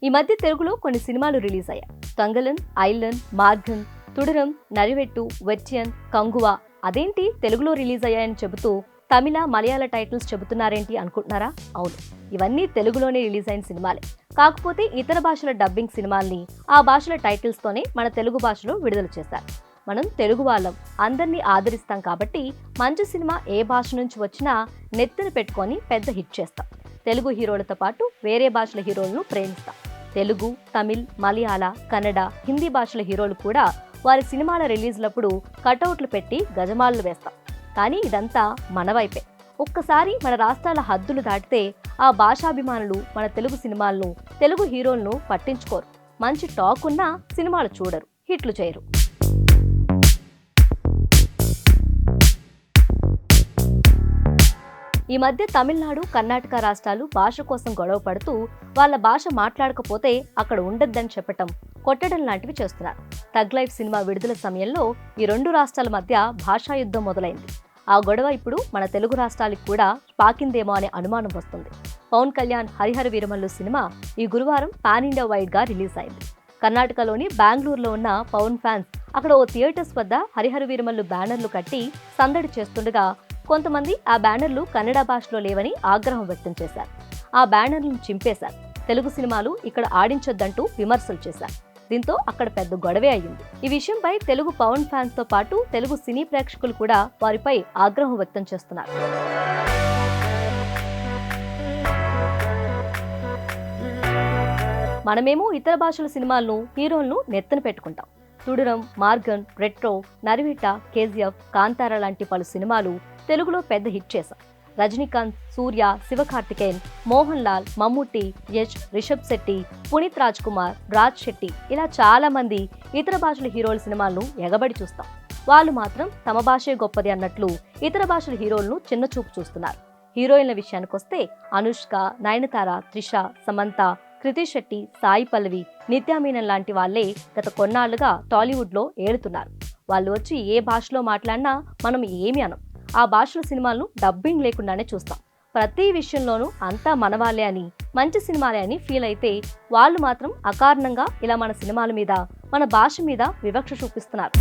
ఈ మధ్య తెలుగులో కొన్ని సినిమాలు రిలీజ్ అయ్యాయి. తంగలన్, ఐలన్, మార్గన్, తుడరం, నరివెట్టు, వెట్టియన్, కంగువా. అదేంటి తెలుగులో రిలీజ్ అయ్యాయని చెబుతూ తమిళ, మలయాళ టైటిల్స్ చెబుతున్నారేంటి అనుకుంటున్నారా? అవును, ఇవన్నీ తెలుగులోనే రిలీజ్ అయిన సినిమాలే. కాకపోతే ఇతర భాషల డబ్బింగ్ సినిమాల్ని ఆ భాషల టైటిల్స్తోనే మన తెలుగు భాషలో విడుదల చేశారు. మనం తెలుగు వాళ్ళం, అందరినీ ఆదరిస్తాం కాబట్టి మంచి సినిమా ఏ భాష నుంచి వచ్చినా నెత్తిన పెట్టుకొని పెద్ద హిట్ చేస్తాం. తెలుగు హీరోలతో పాటు వేరే భాషల హీరోలను ప్రేమిస్తాం. తెలుగు, తమిళ్, మలయాళ, కన్నడ, హిందీ భాషల హీరోలు కూడా వారి సినిమాల రిలీజ్లప్పుడు కటౌట్లు పెట్టి గజమాలు వేస్తాం. కానీ ఇదంతా మన వైపే. ఒక్కసారి మన రాష్ట్రాల హద్దులు దాటితే ఆ భాషాభిమానులు మన తెలుగు సినిమాలను, తెలుగు హీరోలను పట్టించుకోరు. మంచి టాక్ ఉన్నా సినిమాలు చూడరు, హిట్లు చేయరు. ఈ మధ్య తమిళనాడు, కర్ణాటక రాష్ట్రాలు భాష కోసం గొడవ పడుతూ వాళ్ళ భాష మాట్లాడకపోతే అక్కడ ఉండొద్దని చెప్పటం, కొట్టడం లాంటివి చేస్తున్నారు. థగ్ లైఫ్ సినిమా విడుదల సమయంలో ఈ రెండు రాష్ట్రాల మధ్య భాషా యుద్ధం మొదలైంది. ఆ గొడవ ఇప్పుడు మన తెలుగు రాష్ట్రాలకు కూడా పాకిందేమో అనే అనుమానం వస్తుంది. పవన్ కళ్యాణ్ హరిహర వీరమల్లు సినిమా ఈ గురువారం పాన్ ఇండియా వైడ్ గా రిలీజ్ అయింది. కర్ణాటకలోని బెంగళూరులో ఉన్న పవన్ ఫ్యాన్స్ అక్కడ ఓ థియేటర్స్ వద్ద హరిహర వీరమల్లు బ్యానర్లు కట్టి సందడి చేస్తుండగా కొంతమంది ఆ బ్యానర్లు కన్నడ భాషలో లేవని ఆగ్రహం వ్యక్తం చేశారు. ఆ బ్యానర్లను చింపేశారు. తెలుగు సినిమాలు ఇక్కడ ఆడించొద్దంటూ విమర్శలు చేశారు. దీంతో అక్కడ పెద్ద గొడవే అయ్యింది. ఈ విషయంపై తెలుగు పవన్ ఫ్యాన్స్ తో పాటు తెలుగు సినీ ప్రేక్షకులు కూడా వారిపై ఆగ్రహం వ్యక్తం చేస్తున్నారు. మనమేమో ఇతర భాషల సినిమాలను, హీరోలను నెత్తన పెట్టుకుంటాం. తుడురం, మార్గన్, రెట్రో, నరివిట, కేజీఎఫ్, కాంతార లాంటి పలు సినిమాలు తెలుగులో పెద్ద హిట్ చేశాం. రజనీకాంత్, సూర్య, శివకార్తికేయన్, మోహన్ లాల్, మమ్ముట్టి, యష్, రిషబ్ శెట్టి, పునీత్ రాజ్ కుమార్, రాజ్ శెట్టి ఇలా చాలా మంది ఇతర భాషల హీరోల సినిమాలను ఎగబడి చూస్తాం. వాళ్ళు మాత్రం తమ భాషే గొప్పది అన్నట్లు ఇతర భాషల హీరోలను చిన్నచూపు చూస్తున్నారు. హీరోయిన్ల విషయానికొస్తే అనుష్క, నయనతార, త్రిష, సమంత, కృతి శెట్టి, సాయి పల్లవి, నిత్యా మీనన్ లాంటి వాళ్లే గత కొన్నాళ్లుగా టాలీవుడ్ లో ఏలుతున్నారు. వాళ్ళు వచ్చి ఏ భాషలో మాట్లాడినా మనం ఏమి అనం. ఆ భాషల సినిమాలను డబ్బింగ్ లేకుండానే చూస్తాం. ప్రతి విషయంలోనూ అంతా మనవాళ్లే అని, మంచి సినిమాలే అని ఫీల్ అయితే వాళ్ళు మాత్రం అకారణంగా ఇలా మన సినిమాల మీద, మన భాష మీద వివక్ష చూపిస్తున్నారు.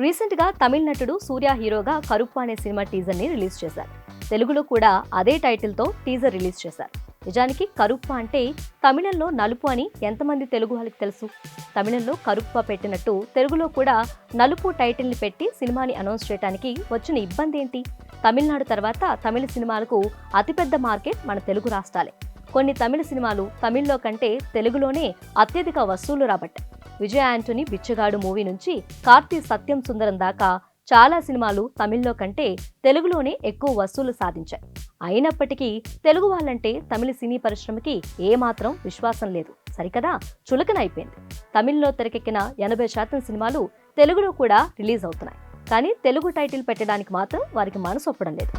రీసెంట్ గా తమిళ నటుడు సూర్య హీరోగా కరుప్పు అనే సినిమా టీజర్ ని రిలీజ్ చేశారు. తెలుగులో కూడా అదే టైటిల్ తో టీజర్ రిలీజ్ చేశారు. నిజానికి కరుప్ప అంటే తమిళంలో నలుపు అని ఎంతమంది తెలుగు వాళ్ళకి తెలుసు? తమిళంలో కరుప్ప పెట్టినట్టు తెలుగులో కూడా నలుపు టైటిల్ ని పెట్టి సినిమాని అనౌన్స్ చేయడానికి వచ్చిన ఇబ్బంది ఏంటి? తమిళనాడు తర్వాత తమిళ సినిమాలకు అతిపెద్ద మార్కెట్ మన తెలుగు రాష్ట్రాలే. కొన్ని తమిళ సినిమాలు తమిళ్లో కంటే తెలుగులోనే అత్యధిక వసూళ్లు రాబట్టాయి. విజయ్ ఆంటోనీ బిచ్చగాడు మూవీ నుంచి కార్తీ సత్యం సుందరం దాకా చాలా సినిమాలు తమిళ్లో కంటే తెలుగులోనే ఎక్కువ వసూలు సాధించాయి. అయినప్పటికీ తెలుగు వాళ్ళంటే తమిళ సినీ పరిశ్రమకి ఏమాత్రం విశ్వాసం లేదు. సరికదా, చులకనైపోయింది. తమిళ్లో తెరకెక్కిన 80% సినిమాలు తెలుగులో కూడా రిలీజ్ అవుతున్నాయి. కానీ తెలుగు టైటిల్ పెట్టడానికి మాత్రం వారికి మనసు ఒప్పడం లేదు.